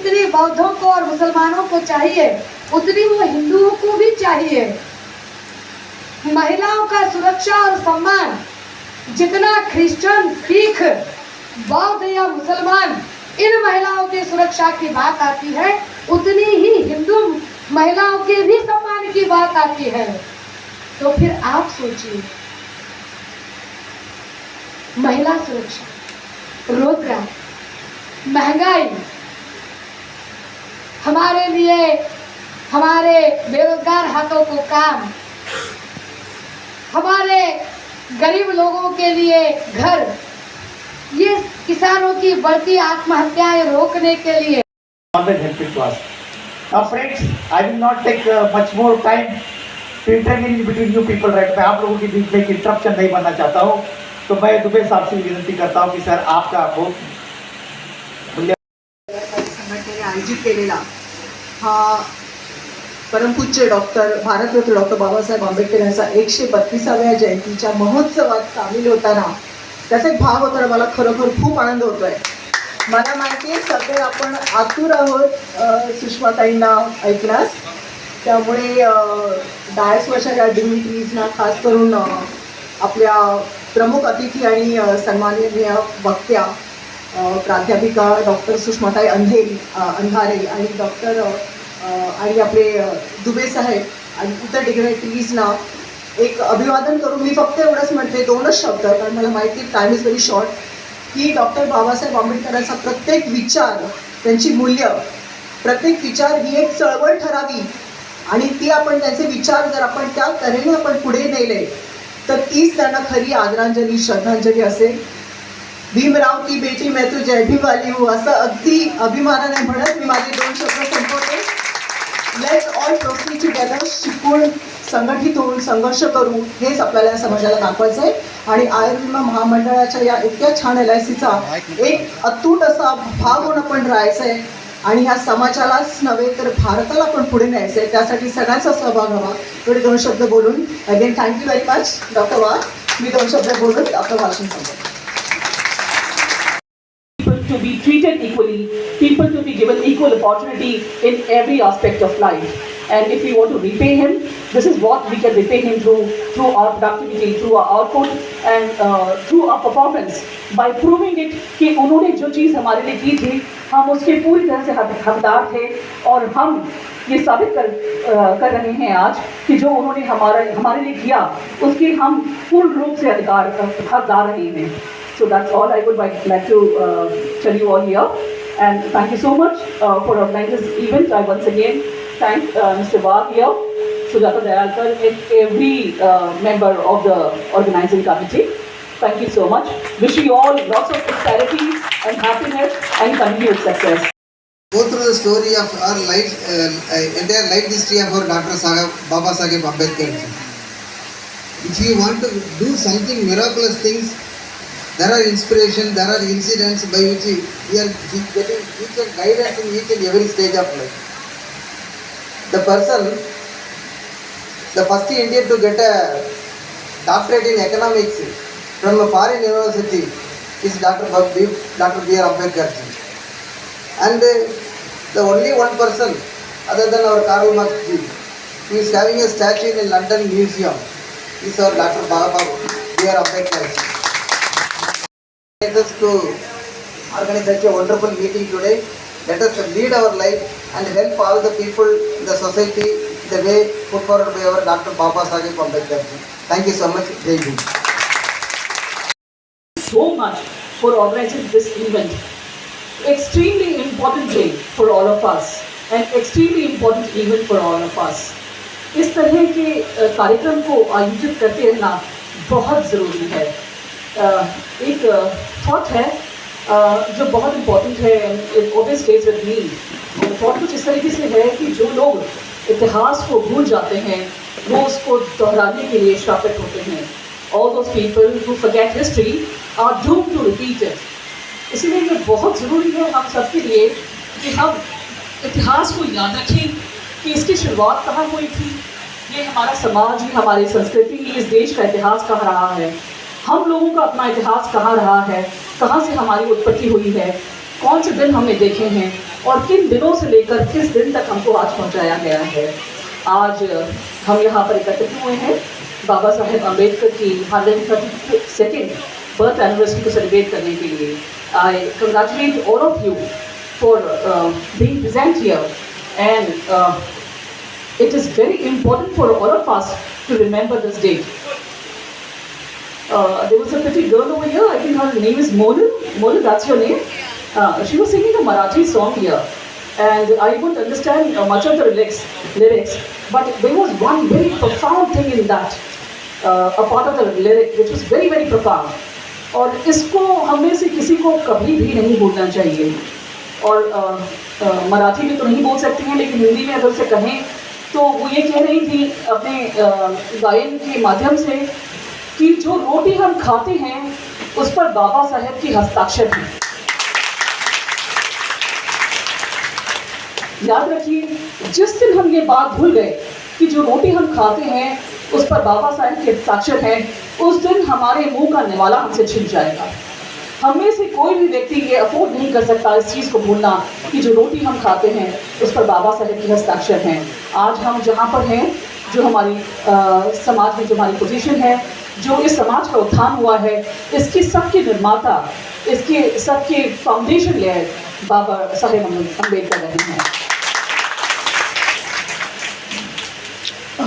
जितनी बौद्धों को और मुसलमानों को चाहिए उतनी वो हिंदुओं को भी चाहिए। महिलाओं का सुरक्षा और सम्मान जितना क्रिश्चियन, सिख, बौद्ध या मुसलमान इन महिलाओं की सुरक्षा की बात आती है, उतनी ही हिंदू महिलाओं के भी सम्मान की बात आती है। तो फिर आप सोचिए, महिला सुरक्षा, रोजगार, महंगाई, हमारे लिए, हमारे बेरोजगार हाथों को काम, हमारे गरीब लोगों के लिए घर, ये किसानों की बढ़ती आत्महत्याएं रोकने के लिए। Now friends, I will not take much more time to intervene between you people, right? मैं आप लोगों के बीच में इंटरप्शन नहीं बनना चाहता हूँ, तो मैं दुबे साहब से विनती करता हूँ कि सर आपका बहुत संघटनेने आयोजित केलेला हा परमपूज्य डॉक्टर भारतरत्न डॉक्टर बाबासाहेब आंबेडकर यांचा 132व्या जयंतीच्या महोत्सवात सामील होताना त्याचा एक भाग होताना मला खरोखर खूप आनंद होतोय। मला माहिती आहे सगळे आपण आतुर आहोत सुषमाताईंना ऐकण्यास, त्यामुळे डायसवरच्या या डिग्निटरीजना खास करून आपल्या प्रमुख अतिथी आणि सन्माननीय वक्त्या प्राध्यापिका डॉक्टर सुषमाताई अंधारे आणि डॉक्टर आणि आपले दुबे साहेब आणि इतर डिग्निटरीजना एक अभिवादन करून मी फक्त एवढंच म्हणते, 2च शब्द, कारण मला माहिती टाईम इज व्हेरी शॉर्ट, की डॉक्टर बाबासाहेब आंबेडकरांचा प्रत्येक विचार, त्यांची मूल्य, प्रत्येक विचार ही एक चळवळ ठरावी आणि ती आपण त्यांचे विचार जर आपण त्या तऱ्हेने आपण पुढे नेले तर तीच त्यांना खरी आदरांजली, श्रद्धांजली असेल। भीमराव की बेटी मैं तो जय भीम वाली हूँ असं अगदी अभिमानाने म्हणत मी माझे 2 शब्द संपवते। लेट्स ऑल प्रोसीड टुगेदर, शिकून संघटित होऊन संघर्ष करू, हेच आपल्याला समाजाला दाखवायचं आहे। आणि आयुर्विमा महामंडळाच्या या इतक्या छान LICचा एक अतूट असा भाग होऊन आपण राहायचं आहे आणि ह्या समाजालाच नव्हे तर भारताला पण पुढे न्यायचं आहे, त्यासाठी सगळ्यांचा सहभाग हवा। थोडे 2 शब्द बोलून again thank you very much doctor Wagh, मी 2 शब्द बोलून आपलं भाषण संपवते। To be treated equally, people to be given equal opportunity in every aspect of life. And if we want to repay him, this is what we can repay him through our productivity, through our output and through our performance, by proving it कि उन्होंने जो चीज़ हमारे लिए की थी हम उसके पूरी तरह से हकदार थे और हम ये साबित कर रहे हैं आज कि जो उन्होंने हमारे लिए किया उसके हम पूर्ण रूप से हकदार रहे हैं। So that's all I would like to tell you all here, and thank you so much for organizing this event. I once again thank Mr. Wagh here, Sujata Dayalkar, and every member of the organizing committee. Thank you so much. Wish you all lots of prosperity and happiness and continued success. Go through the story of our life, entire life history of our Dr. Baba Saheb Ambedkar. If you want to do something miraculous things, there are inspiration, there are incidents by which we are getting each and guidance in each and every stage of life. The person, the first Indian to get a doctorate in economics from a foreign university is Dr. B.R. Ambedkar. And the only one person other than our Karl Marx ji who is having a statue in a London museum is our Dr. B.R. Ambedkar. Let us to organize such a wonderful meeting today. Let us lead our life and help all the people in the society the way put forward by our Dr. Baba Saheb Ambedkar. Thank you so much. Jai Hind. So much for organizing this event. Extremely important day for all of us and extremely important event for all of us. इस तरह के कार्यक्रम को आयोजित करते रहना बहुत ज़रूरी है। एक थॉट है जो बहुत इम्पोर्टेंट है, it always stage with me. Thought कुछ इस तरीके से है कि जो लोग इतिहास को भूल जाते हैं वो उसको दोहराने के लिए श्रापित होते हैं। All those people who forget history are doomed to repeat it. इसलिए ये बहुत ज़रूरी है हम सबके लिए कि हम इतिहास को याद रखें कि इसकी शुरुआत कहाँ हुई थी। ये हमारा समाज, ये हमारी संस्कृति, इस देश का इतिहास कहाँ रहा है, हम लोगों का अपना इतिहास कहाँ रहा है, कहाँ से हमारी उत्पत्ति हुई है, कौन से दिन हमने देखे हैं और किन दिनों से लेकर किस दिन तक हमको आज पहुंचाया गया है। आज हम यहाँ पर एकत्रित हुए हैं बाबा साहेब अम्बेडकर की 132nd बर्थ एनिवर्सरी को सेलिब्रेट करने के लिए। आई congratulate all of you for being present here end it is very important for all of us to remember this date. There was a pretty girl over here, I think her name is Monu. Monu, that's your name? She was singing a Marathi song here, and I wouldn't understand much of the lyrics, but there was one very profound thing in that, a part of the lyric which was very very profound. और इसको हमें से किसी को कभी भी नहीं भूलना चाहिए। और मराठी में तो नहीं बोल सकती हैं, लेकिन हिंदी में अगर उसे कहें तो वो ये कह रही थी अपने गायन के माध्यम से कि जो रोटी हम खाते हैं उस पर बाबा साहेब की हस्ताक्षर है। याद रखिए, जिस दिन हम ये बात भूल गए कि जो रोटी हम खाते हैं उस पर बाबा साहेब के हस्ताक्षर है, उस दिन हमारे मुंह का निवाला हमसे छिप जाएगा। हम में से कोई भी व्यक्ति ये अफोर्ड नहीं कर सकता इस चीज़ को भूलना कि जो रोटी हम खाते हैं उस पर बाबा साहेब की हस्ताक्षर हैं। आज हम जहाँ पर हैं, जो हमारी समाज में जो हमारी पोजीशन है, जो इस समाज का उत्थान हुआ है, इसकी सबके निर्माता, इसके सबके फाउंडेशन लेयर बाबा साहेब अम्बेडकर रहे हैं।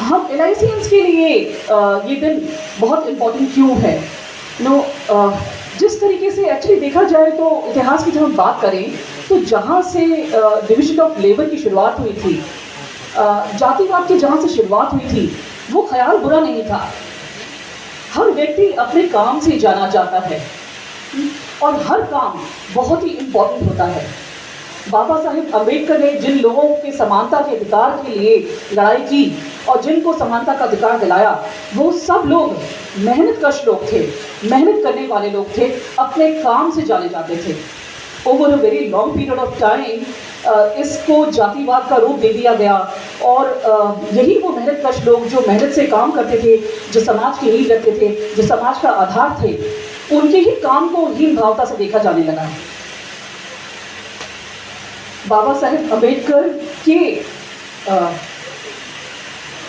हम LICians के लिए ये दिन बहुत इम्पोर्टेंट क्यों है? जिस तरीके से एक्चुअली देखा जाए तो इतिहास की जब हम बात करें तो जहाँ से डिवीजन ऑफ लेबर की शुरुआत हुई थी, जातिवाद की जहाँ से शुरुआत हुई थी, वो ख्याल बुरा नहीं था। हर व्यक्ति अपने काम से जाना जाता है और हर काम बहुत ही इम्पोर्टेंट होता है। बाबा साहेब अम्बेडकर ने जिन लोगों के समानता के अधिकार के लिए लड़ाई की और जिनको समानता का अधिकार दिलाया, वो सब लोग मेहनतकश लोग थे, मेहनत करने वाले लोग थे, अपने काम से जाने जाते थे। Over a very long period of time इसको जातिवाद का रूप दे दिया गया और यही वो मेहनतकश लोग जो मेहनत से काम करते थे, जो समाज की नींव रखते थे, जो समाज का आधार थे, उनके ही काम को हीन भावता से देखा जाने लगा। बाबा साहेब अम्बेडकर के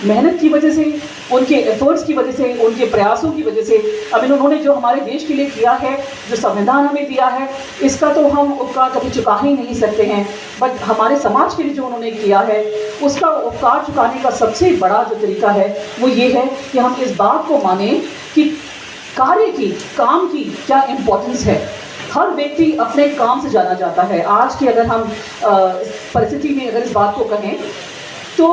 मेहनत की वजह से, उनके एफर्ट्स की वजह से, उनके प्रयासों की वजह से अब इन्होंने जो हमारे देश के लिए किया है, जो संविधान हमें दिया है, इसका तो हम उपकार कभी चुका ही नहीं सकते हैं। बट हमारे समाज के लिए जो उन्होंने किया है, उसका उपकार चुकाने का सबसे बड़ा जो तरीका है वो ये है कि हम इस बात को माने कि कार्य की, काम की क्या इम्पोर्टेंस है। हर व्यक्ति अपने काम से जाना जाता है। आज की अगर हम परिस्थिति में अगर इस बात को कहें तो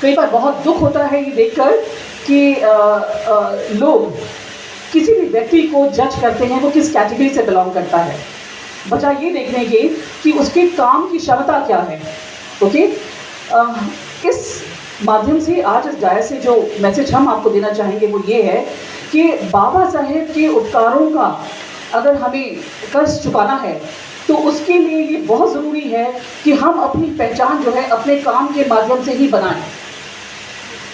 कई बार बहुत दुख होता है ये देखकर कि लोग किसी भी व्यक्ति को जज करते हैं वो किस कैटेगरी से बिलोंग करता है, बजाय ये देखने के कि उसके काम की क्षमता क्या है। ओके, इस माध्यम से आज इस डायस से जो मैसेज हम आपको देना चाहेंगे वो ये है कि बाबा साहेब के उपकारों का अगर हमें कर्ज चुकाना है तो उसके लिए ये बहुत ज़रूरी है कि हम अपनी पहचान जो है अपने काम के माध्यम से ही बनाएं।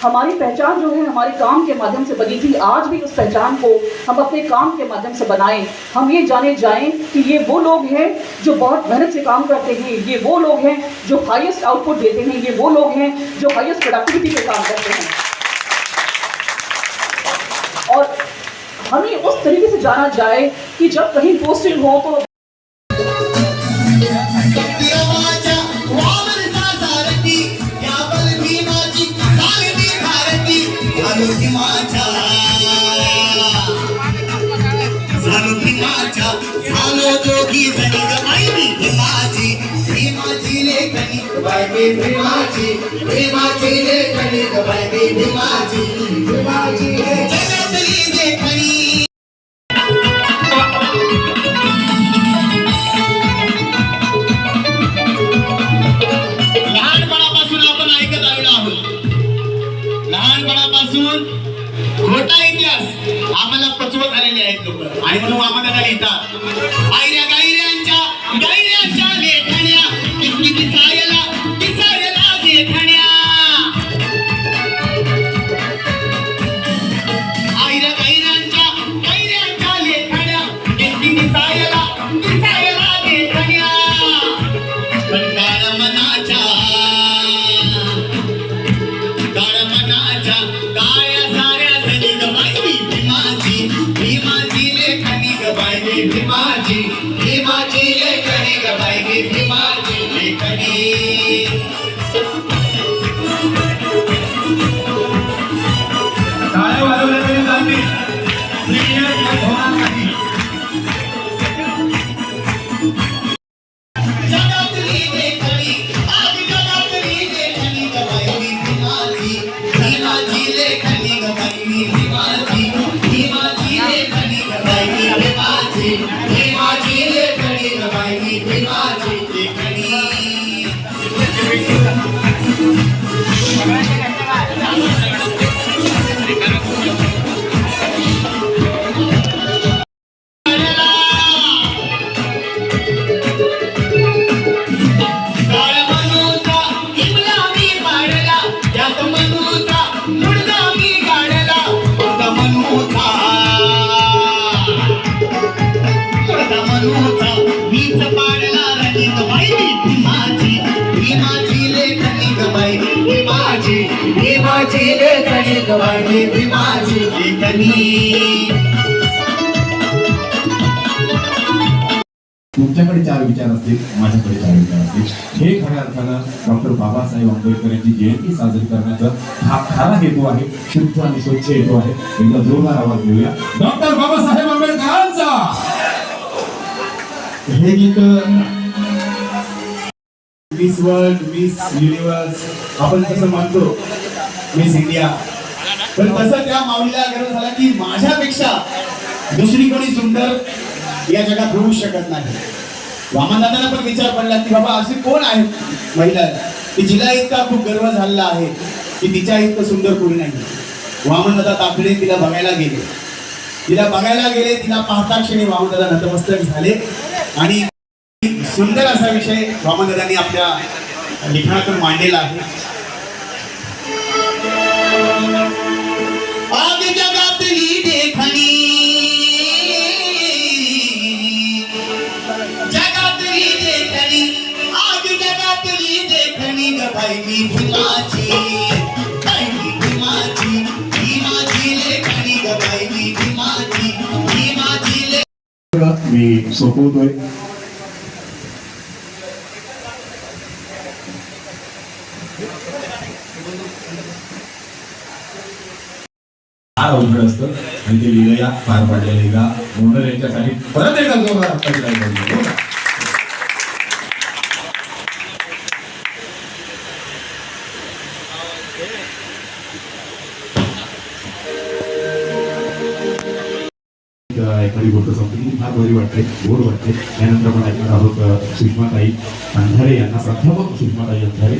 हमारी पहचान जो है हमारे काम के माध्यम से बनी थी, आज भी उस पहचान को हम अपने काम के माध्यम से बनाएं। हम ये जाने जाएं कि ये वो लोग हैं जो बहुत मेहनत से काम करते हैं, ये वो लोग हैं जो हाईएस्ट आउटपुट देते हैं, ये वो लोग हैं जो हाईएस्ट प्रोडक्टिविटी पे काम करते हैं। और हमें उस तरीके से जाना जाए कि जब कहीं पोस्टिंग हो तो खोटा इतिहास आम्हाला पचवत आलेले आहेत लोक आणि म्हणून आम्हाला लिहितात गायऱ्यांच्या लेखण्या दिसायला लेखण्या गायऱ्यांच्या लेखण्या दिसायला मीच पाडला रंगीत बाई माझी लेखनी ग बाई माझी लेखनी ग बाई माझी लेखनी. तुमच्याकडे 4 विचार असतील, माझ्याकडे 4 विचार असतील. हे खऱ्या अर्थानं डॉक्टर बाबासाहेब आंबेडकर यांची जयंती साजरी करण्याचा हा खरा हेतू आहे, शुद्ध आणि स्वच्छ हेतू आहे. एकदा जोरदार आवाज देऊया डॉक्टर बाबासाहेब आंबेडकरांचा. हे गीत मिस वर्ल्ड, मिस युनिवर्स आपण जसं म्हणतो, मिस इंडिया, पण तसं त्या माऊलीला गरज झाला की माझ्यापेक्षा दुसरी कोणी सुंदर या जगात होऊ शकत नाही. वामनदादांना पण विचार पडला की बाबा अशी कोण आहे महिला की जिला इतका खूप गर्व झालेला आहे की तिच्या इतकं सुंदर कोणी नाही. वामनदादा ताकडे तिला बघायला गेले, तिला पाहता क्षणी वामनदादा नतमस्तक झाले आणि सुंदर असा विषय वामनदादांनी आपल्या लिखाणातून मांडलेला आहे. आज जगातली देखणी ग बाई मी भीमाची लेखणी ग बाई मी भीमाची. मी सोपवतोय. फार अवघड असतं आणि ते लिलया पार पाडलेल्या मोनर यांच्यासाठी परत एकदा जोरदार हाताची ताली वाजवा. एखादी गोष्ट सांगतो की फार बरी वाटते, गोड वाटते. यानंतर आपण ऐकणार आहोत सुषमाताई अंधारे यांना, प्राध्यापक सुषमाताई अंधारे